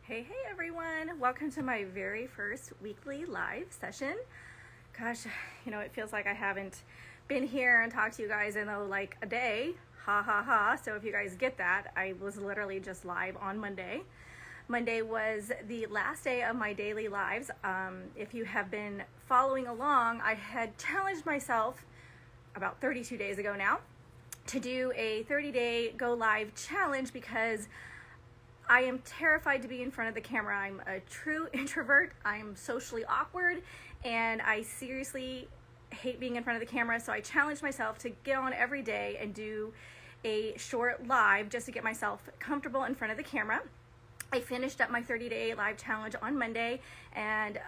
Hey everyone, welcome to my very first weekly live session. Gosh, it feels like I haven't been here and talked to you guys in like a day. Ha ha ha. So if you guys get that, I was literally just live on Monday. Monday was the last day of my daily lives. If you have been following along, I had challenged myself about 32 days ago now to do a 30-day go live challenge because I am terrified to be in front of the camera. I'm a true introvert. I'm socially awkward, and I seriously hate being in front of the camera. So I challenged myself to get on every day and do a short live just to get myself comfortable in front of the camera. I finished up my 30-day live challenge on Monday, and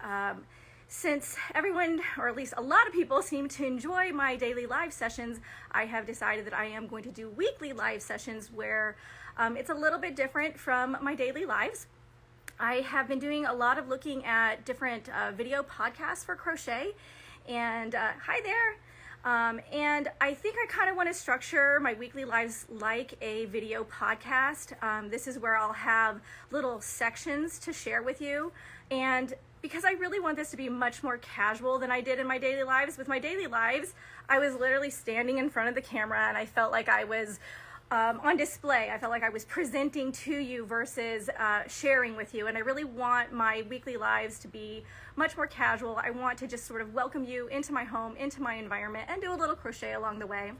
since everyone, or at least a lot of people, seem to enjoy my daily live sessions, I have decided that I am going to do weekly live sessions where it's a little bit different from my daily lives. I have been doing a lot of looking at different video podcasts for crochet, and hi there. And I think I kind of want to structure my weekly lives like a video podcast. This is where I'll have little sections to share with you, and because I really want this to be much more casual than I did in my daily lives. With my daily lives, I was literally standing in front of the camera and I felt like I was on display. I felt like I was presenting to you versus sharing with you. And I really want my weekly lives to be much more casual. I want to just sort of welcome you into my home, into my environment, and do a little crochet along the way.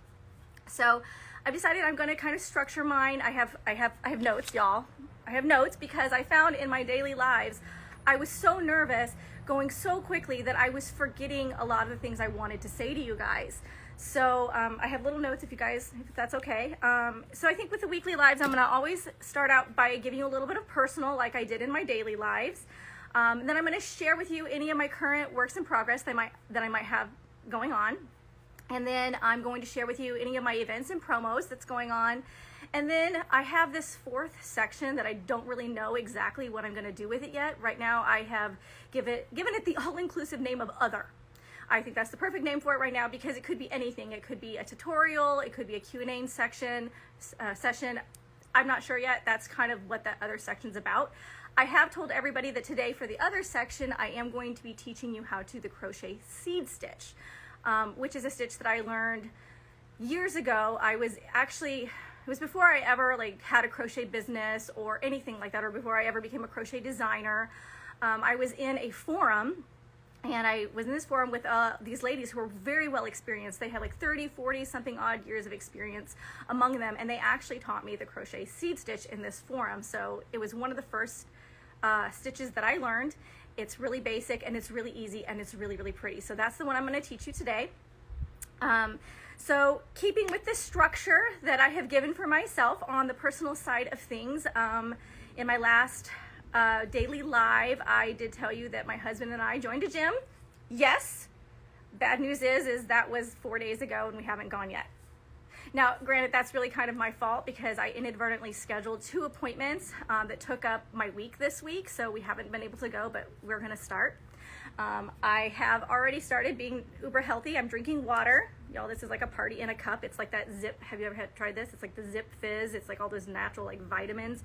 So I've decided I'm going to kind of structure mine. I have notes, y'all. I have notes because I found in my daily lives I was so nervous going so quickly that I was forgetting a lot of the things I wanted to say to you guys. So I have little notes if that's okay. So I think with the weekly lives, I'm gonna always start out by giving you a little bit of personal like I did in my daily lives. Then I'm gonna share with you any of my current works in progress that I might have going on. And then I'm going to share with you any of my events and promos that's going on. And then I have this fourth section that I don't really know exactly what I'm going to do with it yet. Right now I have given it the all-inclusive name of Other. I think that's the perfect name for it right now because it could be anything. It could be a tutorial, it could be a Q&A session. I'm not sure yet. That's kind of what that other section's about. I have told everybody that today for the other section, I am going to be teaching you how to do the crochet seed stitch, which is a stitch that I learned years ago. It was before I ever had a crochet business or anything like that, or before I ever became a crochet designer. I was in a forum, and I was in this forum with these ladies who were very well experienced. They had like 30, 40 something odd years of experience among them, and they actually taught me the crochet seed stitch in this forum. So it was one of the first stitches that I learned. It's really basic and it's really easy and it's really, really pretty. So that's the one I'm going to teach you today. So keeping with the structure that I have given for myself on the personal side of things, in my last daily live, I did tell you that my husband and I joined a gym. Yes. Bad news is that was 4 days ago and we haven't gone yet. Now, granted, that's really kind of my fault because I inadvertently scheduled 2 appointments that took up my week this week, so we haven't been able to go, but we're going to start. I have already started being uber healthy. I'm drinking water. Y'all, this is like a party in a cup. It's like that Zip. Have you ever tried this? It's like the Zip Fizz. It's like all those natural vitamins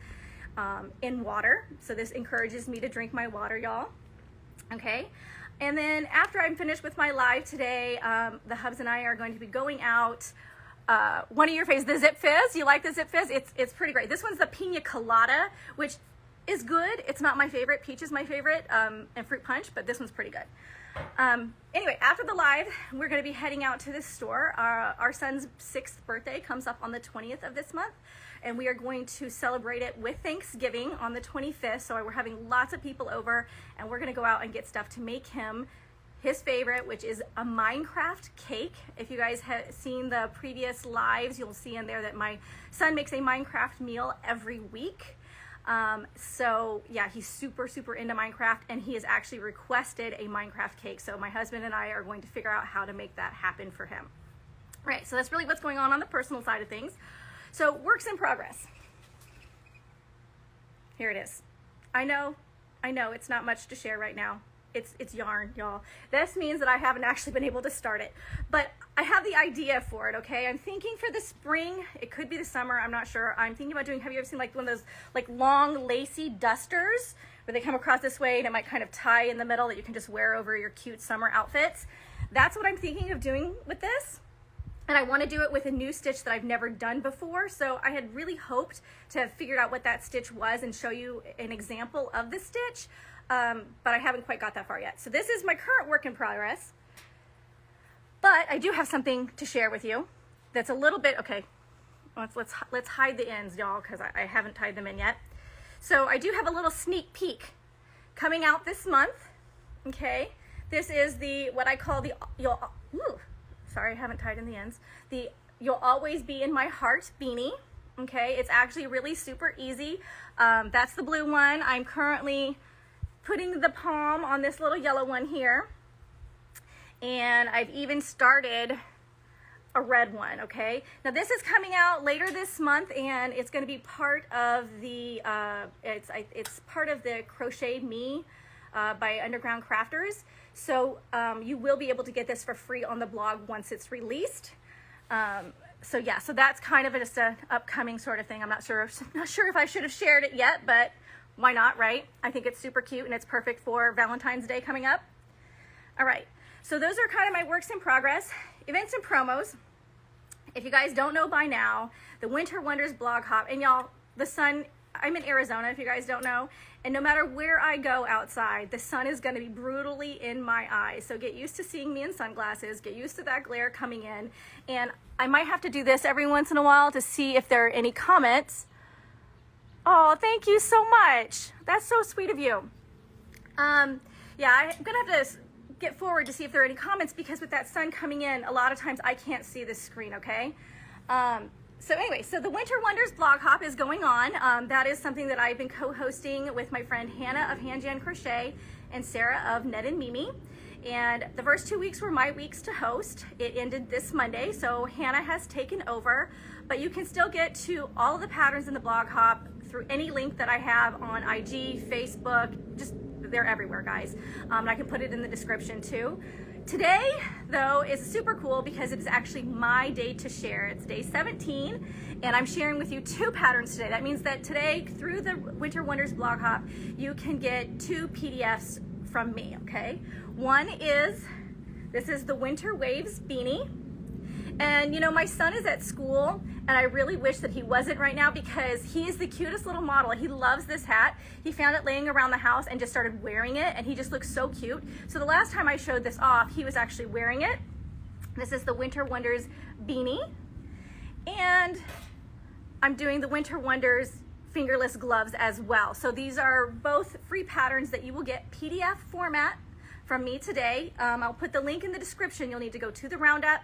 in water. So this encourages me to drink my water, y'all. Okay. And then after I'm finished with my live today, the hubs and I are going to be going out. One of your favorites, the Zip Fizz. You like the Zip Fizz? It's pretty great. This one's the Pina Colada, which is good. It's not my favorite. Peach is my favorite, and Fruit Punch, but this one's pretty good. Anyway, after the live, we're going to be heading out to this store. Our son's 6th birthday comes up on the 20th of this month, and we are going to celebrate it with Thanksgiving on the 25th. So we're having lots of people over, and we're going to go out and get stuff to make him his favorite, which is a Minecraft cake. If you guys have seen the previous lives, you'll see in there that my son makes a Minecraft meal every week. So yeah, he's super, super into Minecraft, and he has actually requested a Minecraft cake. So my husband and I are going to figure out how to make that happen for him. Right, so that's really what's going on the personal side of things. So works in progress. Here it is. I know it's not much to share right now. it's yarn, y'all. This means that I haven't actually been able to start it, but I have the idea for it, okay? I'm thinking for the spring, it could be the summer, I'm not sure. I'm thinking about doing, have you ever seen like one of those like long lacy dusters where they come across this way and it might kind of tie in the middle that you can just wear over your cute summer outfits? That's what I'm thinking of doing with this. And I want to do it with a new stitch that I've never done before. So I had really hoped to have figured out what that stitch was and show you an example of the stitch, but I haven't quite got that far yet. So this is my current work in progress, but I do have something to share with you that's a little bit, okay, let's hide the ends, y'all, because I haven't tied them in yet. So I do have a little sneak peek coming out this month, okay? This is the, what I call the, sorry, I haven't tied in the ends. The You'll Always Be in My Heart beanie, okay? It's actually really super easy. That's the blue one. I'm currently putting the palm on this little yellow one here. And I've even started a red one, okay? Now this is coming out later this month and it's gonna be part of the, it's part of the Crochet Me by Underground Crafters. So you will be able to get this for free on the blog once it's released. So yeah, so that's kind of just an upcoming sort of thing. I'm not sure if I should have shared it yet, but why not, right? I think it's super cute and it's perfect for Valentine's Day coming up. All right, so those are kind of my works in progress, events and promos. If you guys don't know by now, the Winter Wonders blog hop, and y'all, the sun, I'm in Arizona if you guys don't know, and no matter where I go outside, the sun is gonna be brutally in my eyes. So get used to seeing me in sunglasses, get used to that glare coming in, and I might have to do this every once in a while to see if there are any comments. Oh, thank you so much. That's so sweet of you. Yeah, I'm gonna have to get forward to see if there are any comments because with that sun coming in, a lot of times I can't see this screen, okay? So anyway, so the Winter Wonders blog hop is going on. That is something that I've been co-hosting with my friend Hannah of Hand Jan Crochet and Sarah of Ned and Mimi. And the first 2 weeks were my weeks to host. It ended this Monday, so Hannah has taken over, but you can still get to all of the patterns in the blog hop through any link that I have on IG, Facebook, just they're everywhere, guys. And I can put it in the description too. Today, though, is super cool because it is actually my day to share. It's day 17, and I'm sharing with you 2 patterns today. That means that today, through the Winter Wonders blog hop, you can get 2 PDFs from me, okay? One is, this is the Winter Waves beanie. And you know, my son is at school and I really wish that he wasn't right now because he is the cutest little model. He loves this hat. He found it laying around the house and just started wearing it and he just looks so cute. So the last time I showed this off, he was actually wearing it. This is the Winter Wonders beanie. And I'm doing the Winter Wonders fingerless gloves as well. So these are both free patterns that you will get PDF format from me today. I'll put the link in the description. You'll need to go to the roundup.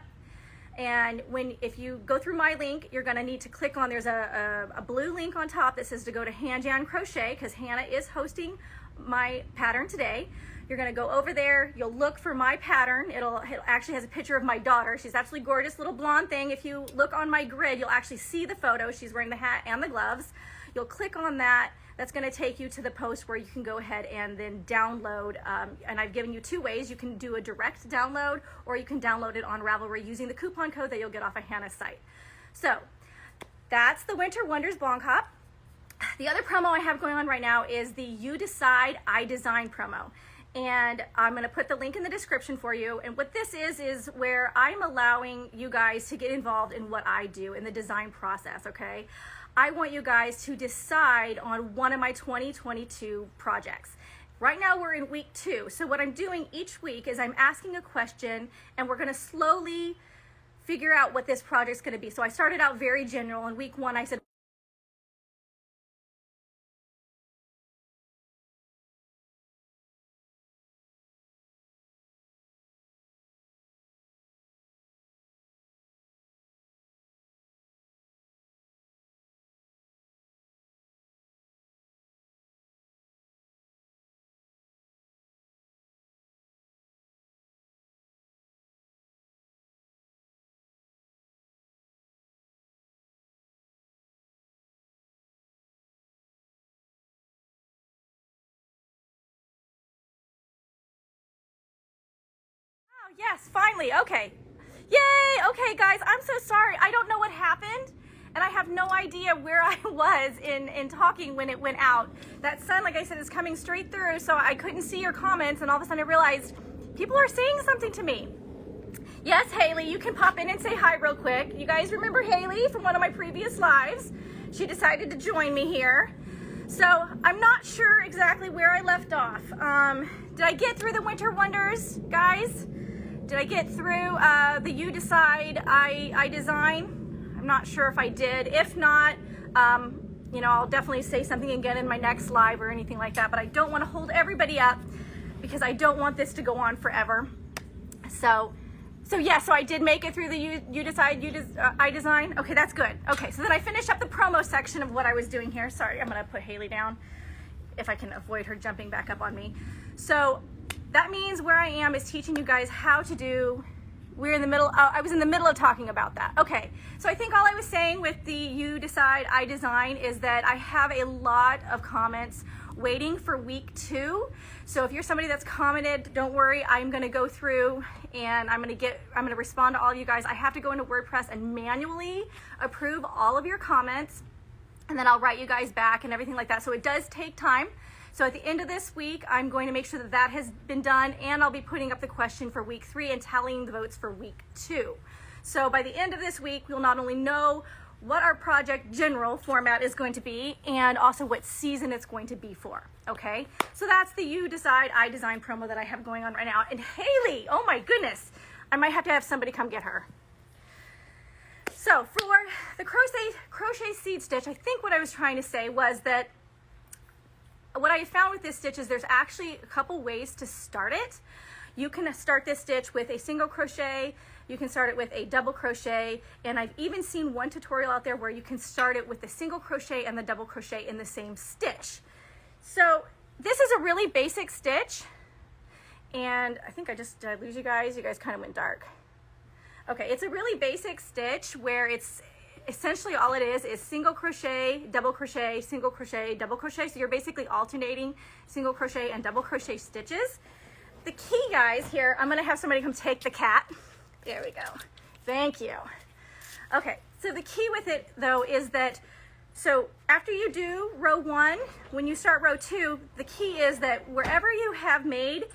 And if you go through my link, you're gonna need to click on, there's a blue link on top that says to go to Hand Jan Crochet because Hannah is hosting my pattern today. You're gonna go over there, you'll look for my pattern. It actually has a picture of my daughter. She's absolutely gorgeous little blonde thing. If you look on my grid, you'll actually see the photo. She's wearing the hat and the gloves. You'll click on that. That's going to take you to the post where you can go ahead and then download. And I've given you 2 ways. You can do a direct download or you can download it on Ravelry using the coupon code that you'll get off of Hannah's site. So that's the Winter Wonders blog hop. The other promo I have going on right now is the You Decide, I Design promo. And I'm going to put the link in the description for you. And what this is where I'm allowing you guys to get involved in what I do in the design process, okay? I want you guys to decide on one of my 2022 projects. Right now we're in week 2. So what I'm doing each week is I'm asking a question and we're gonna slowly figure out what this project's gonna be. So I started out very general. In week 1 I said, Yes, finally. Okay. Yay. Okay, guys, I'm so sorry. I don't know what happened, and I have no idea where I was in talking when it went out. That sun, like I said, is coming straight through, so I couldn't see your comments, and all of a sudden I realized people are saying something to me. Yes, Haley, you can pop in and say hi real quick. You guys remember Haley from one of my previous lives? She decided to join me here. So I'm not sure exactly where I left off. Did I get through the Winter Wonders, guys? Did I get through the You Decide, I Design? I'm not sure if I did. If not, you know, I'll definitely say something again in my next live or anything like that, but I don't want to hold everybody up because I don't want this to go on forever. So yeah, so I did make it through the You Decide, I Design. Okay, that's good. Okay, so then I finished up the promo section of what I was doing here. Sorry, I'm gonna put Haley down if I can avoid her jumping back up on me. So that means where I am is teaching you guys how to do, we're in the middle, I was in the middle of talking about that. Okay, so I think all I was saying with the You Decide, I Design is that I have a lot of comments waiting for week 2. So if you're somebody that's commented, don't worry, I'm gonna go through and I'm gonna respond to all of you guys. I have to go into WordPress and manually approve all of your comments, and then I'll write you guys back and everything like that. So it does take time. So at the end of this week, I'm going to make sure that that has been done, and I'll be putting up the question for week 3 and tallying the votes for week 2. So by the end of this week, we'll not only know what our project general format is going to be and also what season it's going to be for, okay? So that's the You Decide, I Design promo that I have going on right now. And Haley, oh my goodness, I might have to have somebody come get her. So for the crochet seed stitch, I think what I was trying to say was that what I found with this stitch is there's actually a couple ways to start it. You can start this stitch with a single crochet, you can start it with a double crochet, and I've even seen one tutorial out there where you can start it with the single crochet and the double crochet in the same stitch. So this is a really basic stitch, and I think did I lose you guys? You guys kind of went dark. Okay, it's a really basic stitch where it's essentially all it is single crochet, double crochet, single crochet, double crochet. So you're basically alternating single crochet and double crochet stitches. The key, guys, here, I'm gonna have somebody come take the cat. There we go. Thank you. Okay, so the key with it though is that, so after you do row 1, when you start row 2, the key is that wherever you have made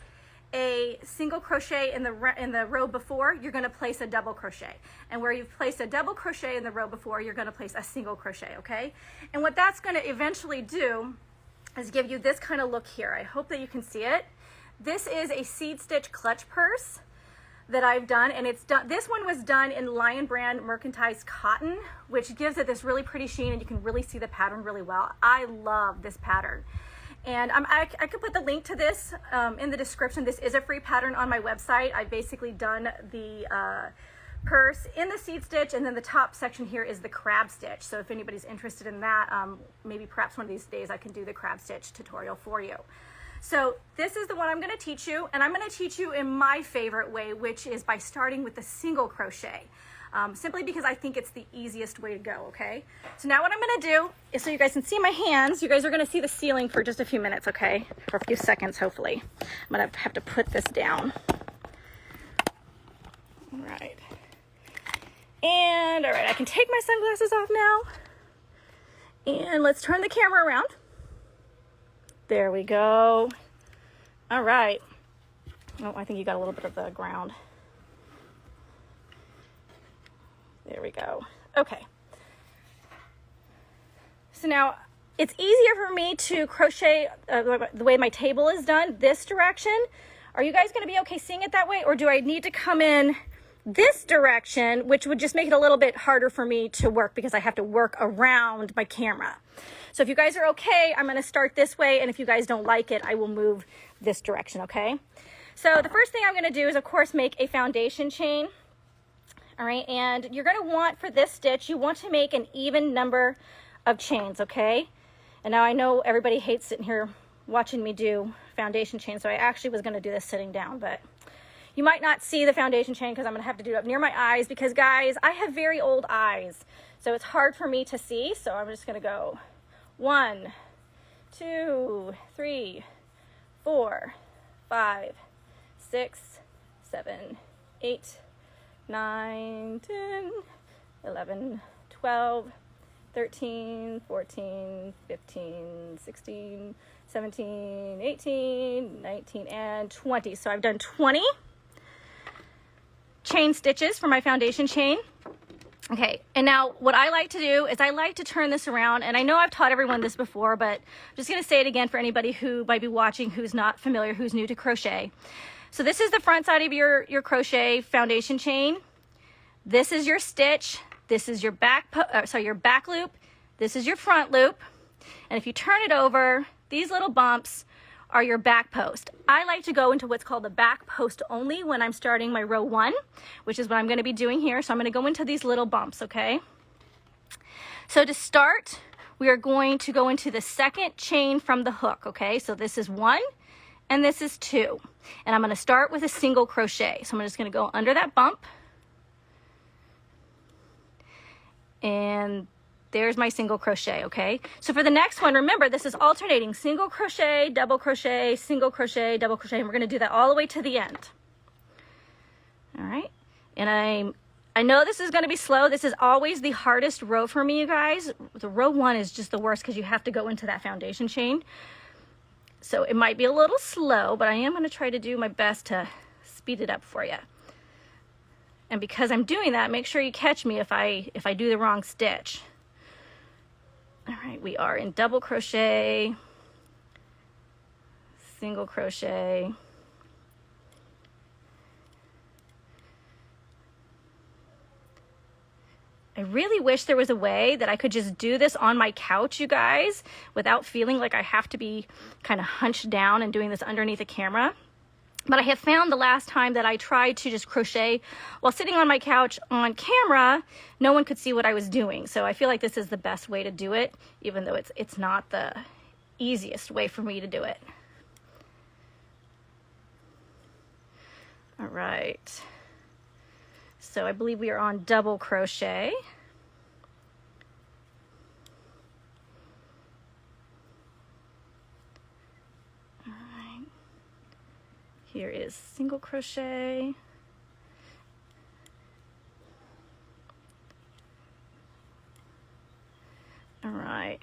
a single crochet in the row before, you're going to place a double crochet, and where you've placed a double crochet in the row before, you're going to place a single crochet, okay? And what that's going to eventually do is give you this kind of look here. I hope that you can see it. This is a seed stitch clutch purse that I've done, and it's done. This one was done in Lion Brand mercantized cotton, which gives it this really pretty sheen, and you can really see the pattern really well. I love this pattern. And I could put the link to this in the description. This is a free pattern on my website. I've basically done the purse in the seed stitch, and then the top section here is the crab stitch. So if anybody's interested in that, maybe perhaps one of these days I can do the crab stitch tutorial for you. So this is the one I'm going to teach you, and I'm going to teach you in my favorite way, which is by starting with the single crochet. Simply because I think it's the easiest way to go, okay? So now what I'm gonna do is, so you guys can see my hands, you guys are gonna see the ceiling for just a few minutes, okay? For a few seconds, hopefully. I'm gonna have to put this down. All right. And, all right, I can take my sunglasses off now. And let's turn the camera around. There we go. All right. Oh, I think you got a little bit of the ground. There we go. Okay. So now it's easier for me to crochet the way my table is done, this direction. Are you guys going to be okay seeing it that way? Or do I need to come in this direction, which would just make it a little bit harder for me to work because I have to work around my camera. So if you guys are okay, I'm going to start this way. And if you guys don't like it, I will move this direction, okay? So the first thing I'm going to do is, of course, make a foundation chain. All right, and you're going to want, for this stitch, you want to make an even number of chains, okay? And now I know everybody hates sitting here watching me do foundation chains, so I actually was going to do this sitting down, but you might not see the foundation chain because I'm going to have to do it up near my eyes because, guys, I have very old eyes, so it's hard for me to see, so I'm just going to go 1, 2, 3, 4, 5, 6, 7, 8, 9, 10, 11, 12, 13, 14, 15, 16, 17, 18, 19, and 20. So I've done 20 chain stitches for my foundation chain. Okay, and now what I like to do is I like to turn this around, and I know I've taught everyone this before, but I'm just gonna say it again for anybody who might be watching who's not familiar, who's new to crochet. So this is the front side of your crochet foundation chain. This is your stitch. This is your back loop. This is your front loop. And if you turn it over, these little bumps are your back post. I like to go into what's called the back post only when I'm starting my row 1, which is what I'm going to be doing here. So I'm going to go into these little bumps, okay? So to start, we are going to go into the second chain from the hook, okay? So this is 1 and this is 2. And I'm going to start with a single crochet. So I'm just going to go under that bump. And there's my single crochet, okay? So for the next one, remember, this is alternating single crochet, double crochet, single crochet, double crochet, and we're gonna do that all the way to the end. All right, and I know this is gonna be slow. This is always the hardest row for me, you guys. The row 1 is just the worst because you have to go into that foundation chain. So it might be a little slow, but I am gonna try to do my best to speed it up for you. And because I'm doing that, make sure you catch me if I do the wrong stitch. All right, we are in double crochet, single crochet, I really wish there was a way that I could just do this on my couch, you guys, without feeling like I have to be kind of hunched down and doing this underneath the camera. But I have found the last time that I tried to just crochet while sitting on my couch on camera, no one could see what I was doing. So I feel like this is the best way to do it, even though it's not the easiest way for me to do it. All right. So I believe we are on double crochet. Here is single crochet. All right.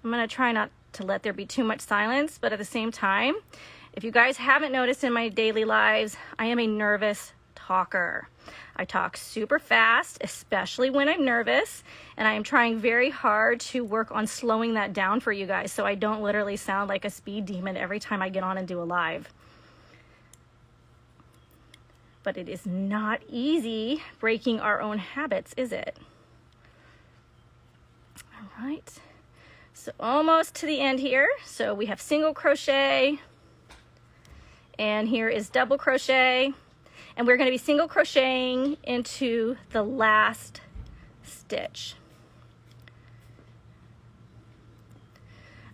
I'm gonna try not to let there be too much silence, but at the same time, if you guys haven't noticed in my daily lives, I am a nervous talker. I talk super fast, especially when I'm nervous, and I am trying very hard to work on slowing that down for you guys so I don't literally sound like a speed demon every time I get on and do a live. But it is not easy breaking our own habits, is it? All right, so almost to the end here. So we have single crochet, and here is double crochet, and we're going to be single crocheting into the last stitch.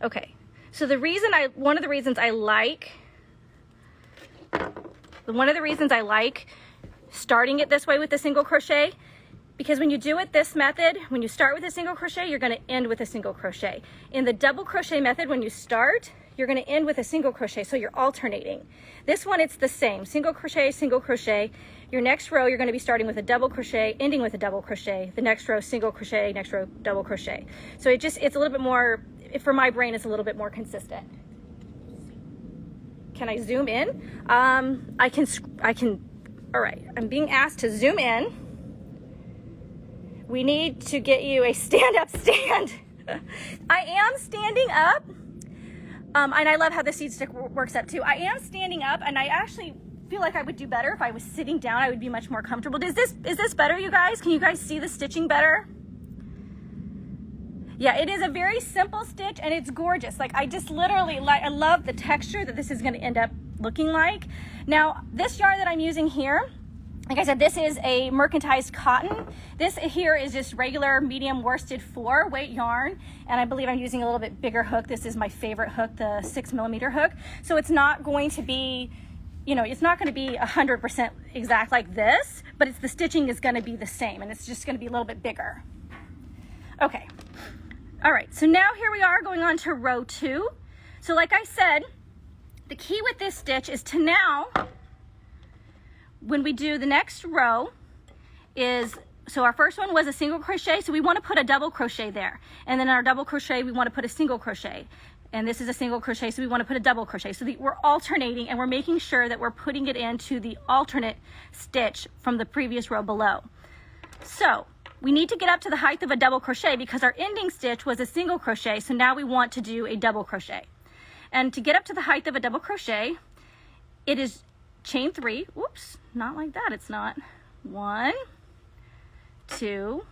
Okay, so one of the reasons I like starting it this way with the single crochet, because when you do it this method, when you start with a single crochet, you're going to end with a single crochet. In the double crochet method, when you start, you're going to end with a single crochet, so you're alternating. This one, it's the same, single crochet, single crochet. Your next row, you're going to be starting with a double crochet, ending with a double crochet. The next row, single crochet, next row, double crochet. So it's a little bit more, for my brain, it's a little bit more consistent. Can I zoom in? I can, all right, I'm being asked to zoom in. We need to get you a stand-up stand. I am standing up, and I love how the seed stick works up too. I am standing up, and I actually feel like I would do better if I was sitting down. I would be much more comfortable. Is this better, you guys? Can you guys see the stitching better? Yeah, it is a very simple stitch, and it's gorgeous. Like, I just literally, I love the texture that this is going to end up looking like. Now, this yarn that I'm using here, like I said, this is a mercantilized cotton. This here is just regular medium worsted 4-weight yarn, and I believe I'm using a little bit bigger hook. This is my favorite hook, the 6mm hook. So it's not going to be, it's not going to be 100% exact like this, but the stitching is going to be the same, and it's just going to be a little bit bigger. Okay. All right, so now here we are going on to row 2. So like I said, the key with this stitch is to now when we do the next row is, so our first one was a single crochet, so we want to put a double crochet there. And then our double crochet, we want to put a single crochet. And this is a single crochet, so we want to put a double crochet. So we're alternating, and we're making sure that we're putting it into the alternate stitch from the previous row below. So we need to get up to the height of a double crochet because our ending stitch was a single crochet, so now we want to do a double crochet. And to get up to the height of a double crochet, it is chain 3. Whoops, not like that, it's not. 1, 2,